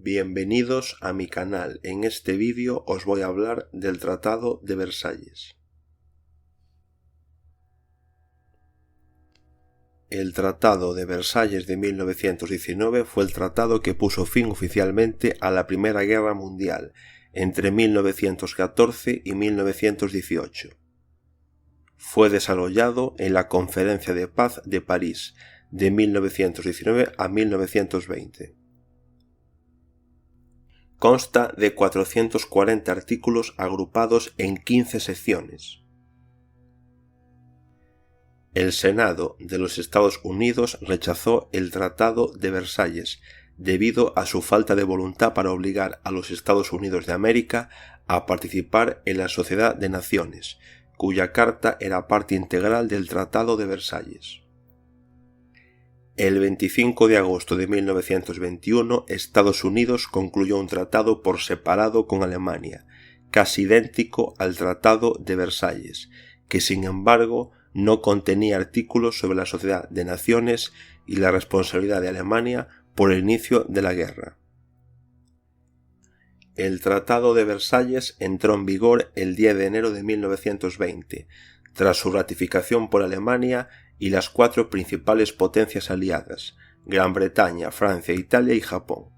Bienvenidos a mi canal. En este vídeo os voy a hablar del Tratado de Versalles. El Tratado de Versalles de 1919 fue el tratado que puso fin oficialmente a la Primera Guerra Mundial entre 1914 y 1918. Fue desarrollado en la Conferencia de Paz de París de 1919 a 1920. Consta de 440 artículos agrupados en 15 secciones. El Senado de los Estados Unidos rechazó el Tratado de Versalles debido a su falta de voluntad para obligar a los Estados Unidos de América a participar en la Sociedad de Naciones, cuya carta era parte integral del Tratado de Versalles. El 25 de agosto de 1921, Estados Unidos concluyó un tratado por separado con Alemania, casi idéntico al Tratado de Versalles, que sin embargo no contenía artículos sobre la Sociedad de Naciones y la responsabilidad de Alemania por el inicio de la guerra. El Tratado de Versalles entró en vigor el 10 de enero de 1920, tras su ratificación por Alemania y las cuatro principales potencias aliadas, Gran Bretaña, Francia, Italia y Japón.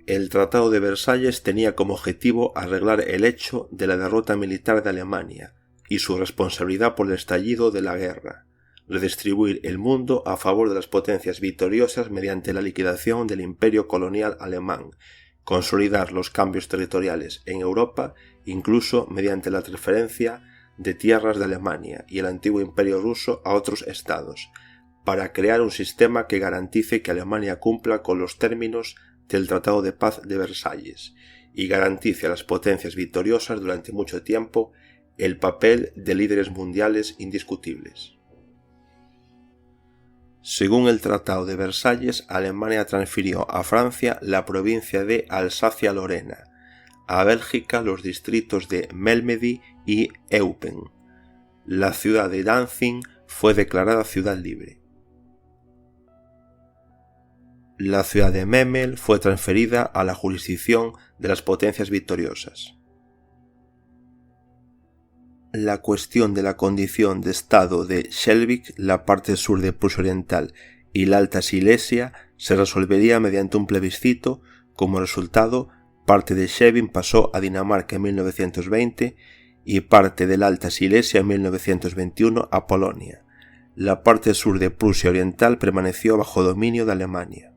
El Tratado de Versalles tenía como objetivo arreglar el hecho de la derrota militar de Alemania y su responsabilidad por el estallido de la guerra, redistribuir el mundo a favor de las potencias victoriosas mediante la liquidación del imperio colonial alemán, consolidar los cambios territoriales en Europa, incluso mediante la transferencia de tierras de Alemania y el antiguo imperio ruso a otros estados, para crear un sistema que garantice que Alemania cumpla con los términos del Tratado de Paz de Versalles y garantice a las potencias victoriosas durante mucho tiempo el papel de líderes mundiales indiscutibles. Según el Tratado de Versalles, Alemania transfirió a Francia la provincia de Alsacia-Lorena, a Bélgica los distritos de Melmedy y Eupen. La ciudad de Danzig fue declarada ciudad libre. La ciudad de Memel fue transferida a la jurisdicción de las potencias victoriosas. La cuestión de la condición de estado de Schleswig, la parte sur de Prusia Oriental y la Alta Silesia se resolvería mediante un plebiscito. Como resultado, parte de Schleswig pasó a Dinamarca en 1920 y parte de la Alta Silesia en 1921 a Polonia. La parte sur de Prusia Oriental permaneció bajo dominio de Alemania.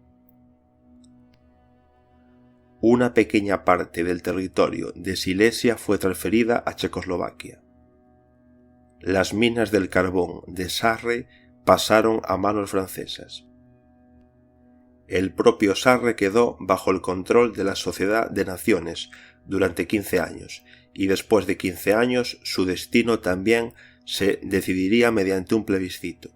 Una pequeña parte del territorio de Silesia fue transferida a Checoslovaquia. Las minas del carbón de Sarre pasaron a manos francesas. El propio Sarre quedó bajo el control de la Sociedad de Naciones durante 15 años, y después de 15 años su destino también se decidiría mediante un plebiscito.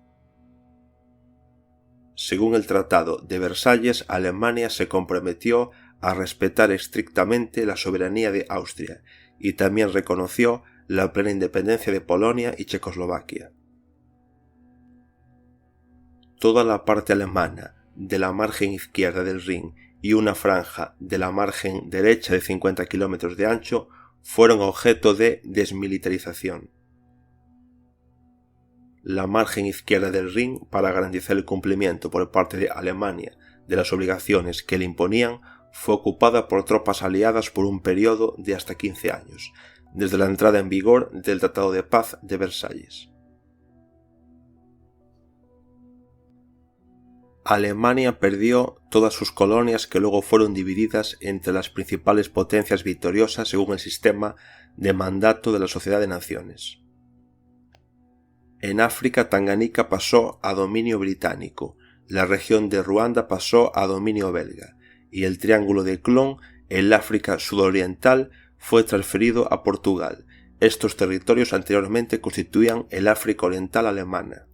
Según el Tratado de Versalles, Alemania se comprometió a respetar estrictamente la soberanía de Austria y también reconoció la plena independencia de Polonia y Checoslovaquia. Toda la parte alemana de la margen izquierda del Rin y una franja de la margen derecha de 50 kilómetros de ancho fueron objeto de desmilitarización. La margen izquierda del Rin, para garantizar el cumplimiento por parte de Alemania de las obligaciones que le imponían, fue ocupada por tropas aliadas por un periodo de hasta 15 años, desde la entrada en vigor del Tratado de Paz de Versalles. Alemania perdió todas sus colonias, que luego fueron divididas entre las principales potencias victoriosas según el sistema de mandato de la Sociedad de Naciones. En África, Tanganica pasó a dominio británico, la región de Ruanda pasó a dominio belga, y el Triángulo de Clon, el África sudoriental, fue transferido a Portugal. Estos territorios anteriormente constituían el África oriental alemana.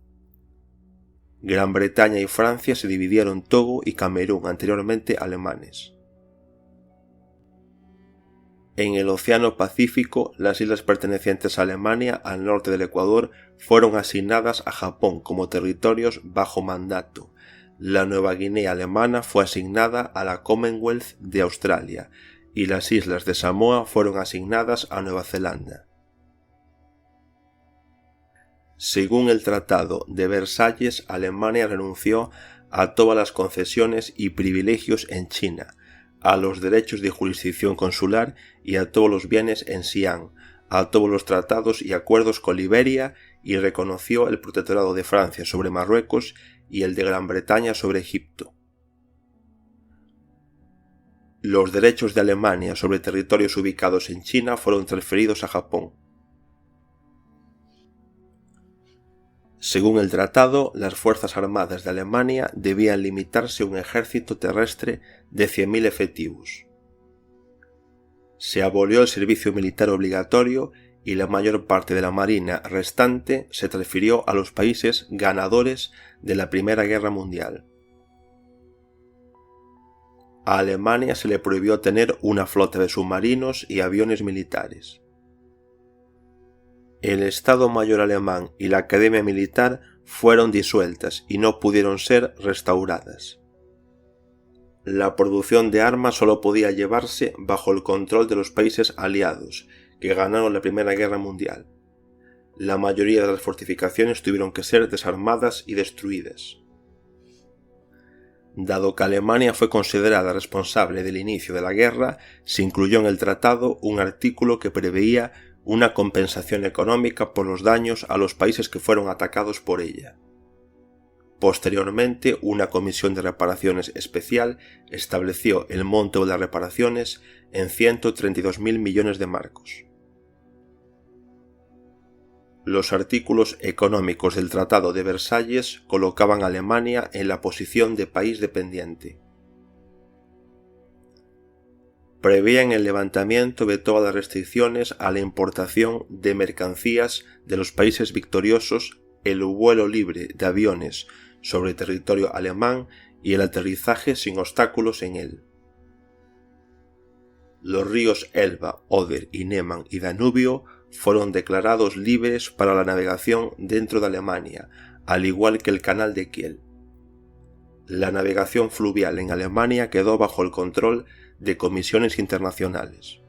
Gran Bretaña y Francia se dividieron Togo y Camerún, anteriormente alemanes. En el Océano Pacífico, las islas pertenecientes a Alemania al norte del Ecuador fueron asignadas a Japón como territorios bajo mandato, la Nueva Guinea alemana fue asignada a la Commonwealth de Australia y las islas de Samoa fueron asignadas a Nueva Zelanda. Según el Tratado de Versalles, Alemania renunció a todas las concesiones y privilegios en China, a los derechos de jurisdicción consular y a todos los bienes en Xi'an, a todos los tratados y acuerdos con Liberia, y reconoció el protectorado de Francia sobre Marruecos y el de Gran Bretaña sobre Egipto. Los derechos de Alemania sobre territorios ubicados en China fueron transferidos a Japón. Según el tratado, las fuerzas armadas de Alemania debían limitarse a un ejército terrestre de 100.000 efectivos. Se abolió el servicio militar obligatorio y la mayor parte de la marina restante se transfirió a los países ganadores de la Primera Guerra Mundial. A Alemania se le prohibió tener una flota de submarinos y aviones militares. El Estado Mayor alemán y la Academia Militar fueron disueltas y no pudieron ser restauradas. La producción de armas solo podía llevarse bajo el control de los países aliados, que ganaron la Primera Guerra Mundial. La mayoría de las fortificaciones tuvieron que ser desarmadas y destruidas. Dado que Alemania fue considerada responsable del inicio de la guerra, se incluyó en el tratado un artículo que preveía una compensación económica por los daños a los países que fueron atacados por ella. Posteriormente, una comisión de reparaciones especial estableció el monto de las reparaciones en 132.000 millones de marcos. Los artículos económicos del Tratado de Versalles colocaban a Alemania en la posición de país dependiente. Preveían el levantamiento de todas las restricciones a la importación de mercancías de los países victoriosos, el vuelo libre de aviones sobre territorio alemán y el aterrizaje sin obstáculos en él. Los ríos Elba, Oder y Neman y Danubio fueron declarados libres para la navegación dentro de Alemania, al igual que el canal de Kiel. La navegación fluvial en Alemania quedó bajo el control de comisiones internacionales.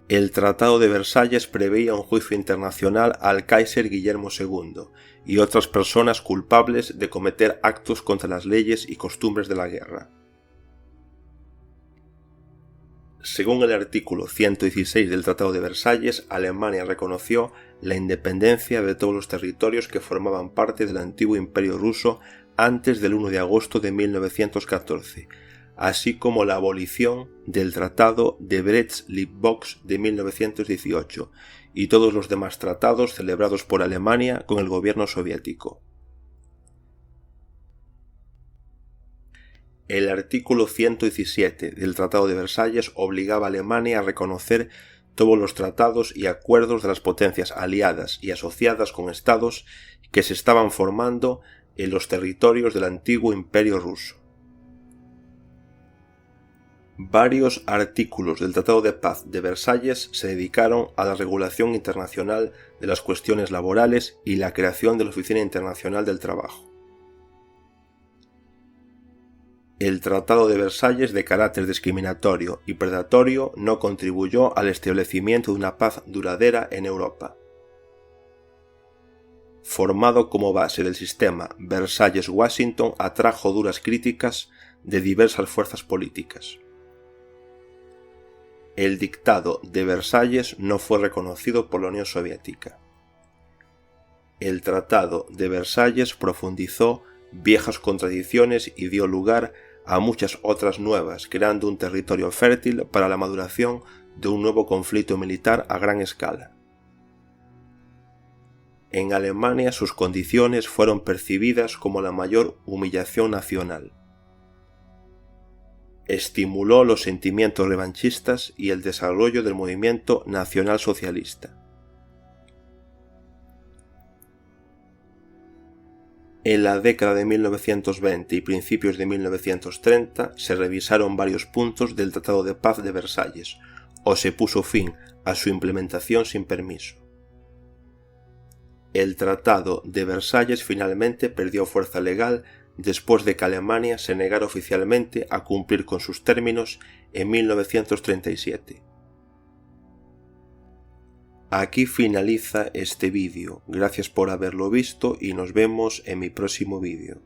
El Tratado de Versalles preveía un juicio internacional al Kaiser Guillermo II y otras personas culpables de cometer actos contra las leyes y costumbres de la guerra. Según el artículo 116 del Tratado de Versalles, Alemania reconoció la independencia de todos los territorios que formaban parte del antiguo Imperio ruso antes del 1 de agosto de 1914, así como la abolición del Tratado de Brest-Litovsk de 1918 y todos los demás tratados celebrados por Alemania con el gobierno soviético. El artículo 117 del Tratado de Versalles obligaba a Alemania a reconocer todos los tratados y acuerdos de las potencias aliadas y asociadas con estados que se estaban formando en los territorios del antiguo Imperio ruso. Varios artículos del Tratado de Paz de Versalles se dedicaron a la regulación internacional de las cuestiones laborales y la creación de la Oficina Internacional del Trabajo. El Tratado de Versalles, de carácter discriminatorio y predatorio, no contribuyó al establecimiento de una paz duradera en Europa. Formado como base del sistema Versalles-Washington, atrajo duras críticas de diversas fuerzas políticas. El Dictado de Versalles no fue reconocido por la Unión Soviética. El Tratado de Versalles profundizó viejas contradicciones y dio lugar a muchas otras nuevas, creando un territorio fértil para la maduración de un nuevo conflicto militar a gran escala. En Alemania sus condiciones fueron percibidas como la mayor humillación nacional. Estimuló los sentimientos revanchistas y el desarrollo del movimiento nacionalsocialista. En la década de 1920 y principios de 1930 se revisaron varios puntos del Tratado de Paz de Versalles, o se puso fin a su implementación sin permiso. El Tratado de Versalles finalmente perdió fuerza legal después de que Alemania se negara oficialmente a cumplir con sus términos en 1937. Aquí finaliza este vídeo. Gracias por haberlo visto y nos vemos en mi próximo vídeo.